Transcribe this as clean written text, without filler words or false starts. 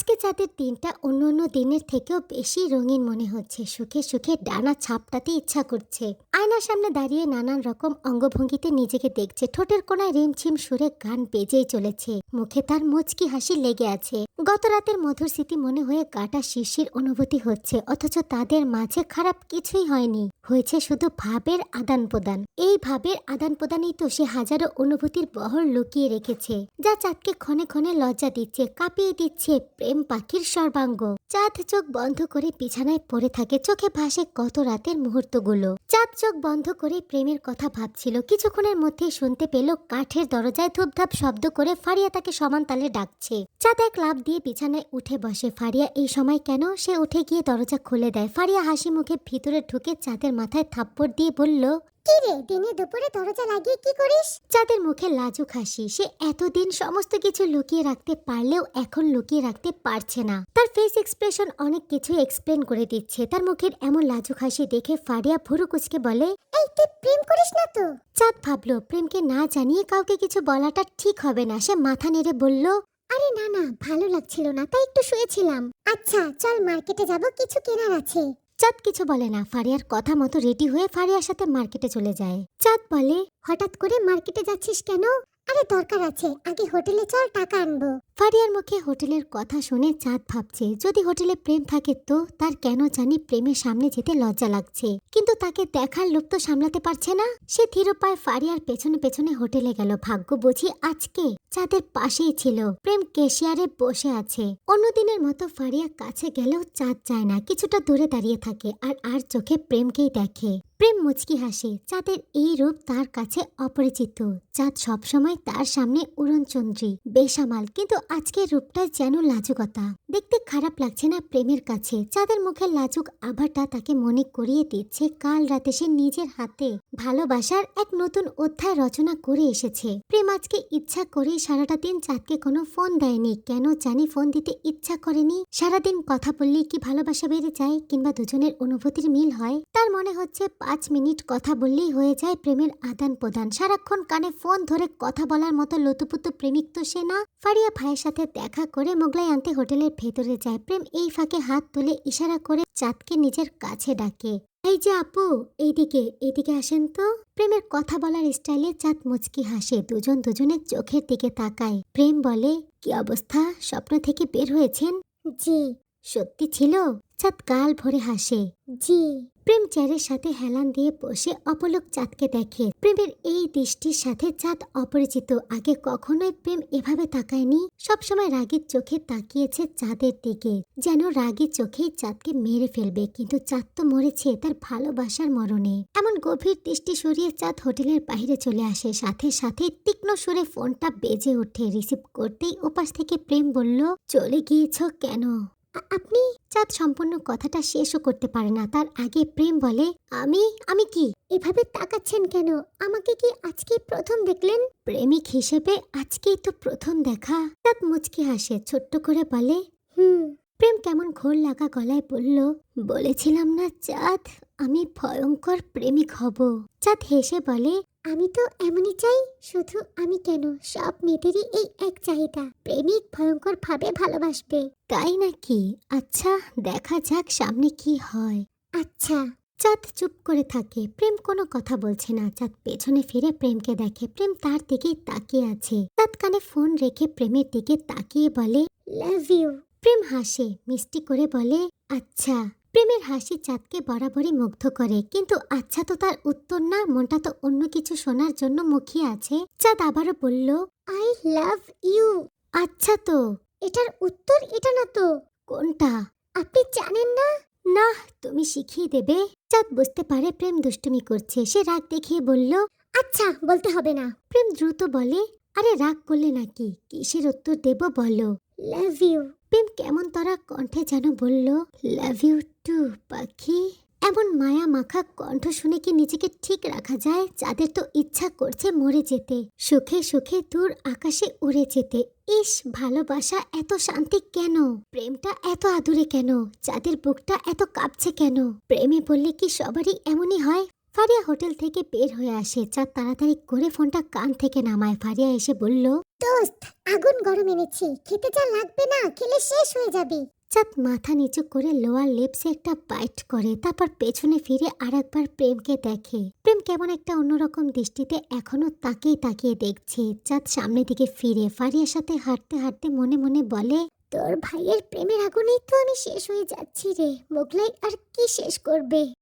আজকে চাঁদের দিনটা অন্য অন্য দিনের থেকেও বেশি রঙিন মনে হচ্ছে। সুখে সুখে ডানা ছাপটাতে ইচ্ছা করছে। আয়নার সামনে দাঁড়িয়ে নানান রকম অঙ্গভঙ্গিতে নিজেকে দেখছে। ঠোঁটের কোনায় রিমঝিম সুরে গান বেজেই চলেছে। মুখে তার মুচকি হাসি লেগে আছে। গত রাতের মধুর স্মৃতি মনে হয়ে গাটা শিরশির অনুভূতি হচ্ছে, অথচ তাদের মাঝে খারাপ কিছুই হয়নি। হয়েছে শুধু ভাবের আদান প্রদান। এই ভাবের আদান প্রদানেই তো সে হাজারো অনুভূতির বহর লুকিয়ে রেখেছে, যা চাঁদকে ক্ষণে ক্ষণে লজ্জা দিচ্ছে, কাঁপিয়ে দিচ্ছে প্রেম পাখির সর্বাঙ্গ। চাঁদ চোখ বন্ধ করে বিছানায় পড়ে থাকে। চোখে ভাসে গত রাতের মুহূর্তগুলো। চাঁদ চোখ বন্ধ করে প্রেমের কথা ভাবছিল। কিছুক্ষণের মধ্যে শুনতে পেল কাঠের দরজায় ধূপধাপ শব্দ করে ফারিয়া তাকে সমান তালে ডাকছে। চাঁদ এক লাফ দিয়ে বিছানায় উঠে বসে। ফারিয়া এই সময় কেন? সে উঠে গিয়ে দরজা খুলে দেয়। ফারিয়া হাসি মুখে ভিতরে ঢুকে চাঁদের মাথায় থাপ্পড় দিয়ে বলল, কি রে, দিনে দুপুরে দরজা লাগিয়ে কি করিস? চাঁদের মুখে লাজুক হাসি। সে এতদিন সমস্ত কিছু লুকিয়ে রাখতে পারলেও এখন লুকিয়ে রাখতে পারছে না। তার ফেস এক্সপ্রেশন অনেক কিছু এক্সপ্লেন করে দিচ্ছে। তার মুখের এমন লাজুক হাসি দেখে ফারিয়া ভুরু কুচকে বলে, এই তুই প্রেম করিস না তো? চাঁদ ভাবলো প্রেমকে না জানিয়ে কাউকে কিছু বলাটা ঠিক হবে না। সে মাথা নেড়ে বলল, আরে না না, ভালো লাগছিল না তাই একটু শুয়েছিলাম। আচ্ছা চল, মার্কেটে যাব, কিছু কেনার আছে। চাঁদ কিছু বলে না। ফারিয়ার কথা মতো রেডি হয়ে ফারিয়ার সাথে মার্কেটে চলে যায়। চাঁদ বলে, হঠাৎ করে মার্কেটে যাচ্ছিস কেন? আরে দরকার আছে, আগে হোটেলে চল, টাকা আনবো। ফারিয়ার মুখে হোটেলের কথা শুনে চাঁদ ভাবছে, যদি হোটেলে প্রেম থাকে তো তার কেন জানি প্রেমের সামনে যেতে লজ্জা লাগছে। কিন্তু তাকে দেখার লোভ তো সামলাতে পারছে না। সে ধীর পায়ে ফারিয়ার পেছনে পেছনে হোটেলে গেল। ভাগ্য বুঝি আজকে চাঁদের পাশেই ছিল। প্রেম ক্যাশিয়ারে বসে আছে। অন্যদিনের মতো ফারিয়া কাছে গেলেও চাঁদ যায় না, কিছুটা দূরে দাঁড়িয়ে থাকে আর চোখে প্রেমকেই দেখে। প্রেম মুচকি হাসে। চাঁদের এই রূপ তার কাছে অপরিচিত। চাঁদ সবসময় তার সামনে উড়নচন্দ্রী, বেসামাল, কিন্তু আজকের রূপটা যেন লাজুকতা। দেখতে খারাপ লাগছে না প্রেমের কাছে। চাঁদের মুখের লাজুক আভাটা তাকে মনে করিয়ে দিচ্ছে কাল রাতে সে নিজের হাতে ভালোবাসার এক নতুন অধ্যায় রচনা করে এসেছে। প্রেম আজকে ইচ্ছা করে সারাটা দিন চাঁদকে কোনো ফোন দেয়নি। কেন জানি ফোন দিতে ইচ্ছা করেনি। সারাদিন কথা বললেই কি ভালোবাসা বেড়ে যায়, কিংবা দুজনের অনুভূতির মিল হয়? তার মনে হচ্ছে 5 মিনিট কথা বললেই হয়ে যায় প্রেমের আদান প্রদান। সারাক্ষণ কানে ফোন ধরে কথা বলার মতো লতুপুতু প্রেমিক তো সে না। ফারিয়া ভাইয়ের সাথে দেখা করে মোগলাই আনতে হোটেলের ভেতরে যায়। প্রেম এই ফাঁকে হাত তুলে ইশারা করে চাঁদকে নিজের কাছে ডাকে, এই যে আপু, এইদিকে আসেন তো। প্রেমের কথা বলার স্টাইলে চাঁদ মুচকি হাসে। দুজন দুজনের চোখের দিকে তাকায়। প্রেম বলে, কি অবস্থা, স্বপ্ন থেকে বের হয়েছেন? জি। সত্যি ছিল? চাঁদ গাল ভরে হাসে। জি। প্রেম চেয়ারের সাথে হেলান দিয়ে বসে অপলক চাঁদকে দেখে। প্রেমের এই দৃষ্টির সাথে চাঁদ অপরিচিত। আগে কখনোই প্রেম এভাবে তাকায়নি। সবসময় রাগীর চোখে তাকিয়েছে চাঁদের দিকে, যেন রাগী চোখেই চাঁদকে মেরে ফেলবে। কিন্তু চাঁদ তো মরেছে তার ভালোবাসার মরণে। এমন গভীর দৃষ্টি সরিয়ে চাঁদ হোটেলের বাইরে চলে আসে। সাথে সাথে তীক্ষ্ণ সুরে ফোনটা বেজে ওঠে। রিসিভ করতেই ওপাশ থেকে প্রেম বলল, চলে গিয়েছ কেন? আপনি? চাঁদ সম্পূর্ণ কথাটা শেষও করতে পারে না। তার আগে প্রেম বলে, আমি কি? এভাবে তাকাচ্ছেন কেন? আমাকে কি আজকে প্রথম দেখলেন? প্রেমিক হিসেবে আজকেই তো প্রথম দেখা। চাঁদ মুচকি হাসে, ছোট্ট করে বলে, প্রেম কেমন ঘোর লাগা গলায় বলল, বলেছিলাম না চাঁদ, আমি ভয়ঙ্কর প্রেমিক হব। চাঁদ হেসে বলে, আমি তো এমনই চাই। শুধু আমি কেন, সব মেয়েদেরই এই এক চাহিদা, প্রেমিক ভয়ঙ্কর ভাবে ভালোবাসবে। তাই নাকি? আচ্ছা দেখা যাক সামনে কি হয়। আচ্ছা। চাঁদ চুপ করে থাকে। প্রেম কোনো কথা বলছে না। চাঁদ পেছনে ফিরে প্রেমকে দেখে। প্রেম তার দিকেই তাকিয়ে আছে। চাঁদ কানে ফোন রেখে প্রেমের দিকে তাকিয়ে বলে, লাভ ইউ। প্রেম হাসে, মিষ্টি করে বলে, আচ্ছা। প্রেমের হাসি চাঁদকে বরাবরই মুগ্ধ করে। কিন্তু আচ্ছা তো তার উত্তর না, মনটা তো অন্য কিছু শোনার জন্য মুখিয়ে আছে। চাঁদ আবারও বলল, আই লাভ ইউ। আচ্ছা তো এটার উত্তর এটা না তো? কোনটা? আপনি জানেন না? না, তুমি শিখিয়ে দেবে। চাঁদ বুঝতে পারে প্রেম দুষ্টুমি করছে। সে রাগ দেখিয়ে বলল, আচ্ছা বলতে হবে না। প্রেম দ্রুত বলে, আরে রাগ করলে নাকি, কিসের উত্তর দেব বলো? Love you. প্রেম কেমন তরা কণ্ঠে যেন বলল, লাভ ইউ টু পাখি। এমন মায়া মাখা কণ্ঠ শুনে কি নিজেকে ঠিক রাখা যায়? চাঁদের তো ইচ্ছা করছে মরে যেতে, সুখে সুখে দূর আকাশে উড়ে যেতে। ইস, ভালোবাসা এত শান্তি কেন? প্রেমটা এত আদুরে কেন? চাঁদের বুকটা এত কাঁপছে কেন? প্রেমে বললে কি সবারই এমনই হয়? ফারিয়া হোটেল থেকে বের হয়ে আসে। চাঁদ তাড়াতাড়ি করে ফোনটা কান থেকে নামায়। ফারিয়া এসে বলল, দোস্ত, আগুন গরম এনেছি, খেতে যা লাগবে না, খেলে শেষ হয়ে যাবে। চাঁদ মাথা নিচু করে লোয়ার লিপসে একটা বাইট করে, তারপর পেছনে ফিরে আরেকবার প্রেমকে দেখে। প্রেম কেমন একটা অন্যরকম দৃষ্টিতে এখনো তাকিয়ে তাকিয়ে দেখছে। চাঁদ সামনের দিকে ফিরে ফারিয়ার সাথে হাঁটতে হাঁটতে মনে মনে বলে, তোর ভাইয়ের প্রেমের আগুনেই তো আমি শেষ হয়ে যাচ্ছি রে। মোগলাই আর কি শেষ করবে?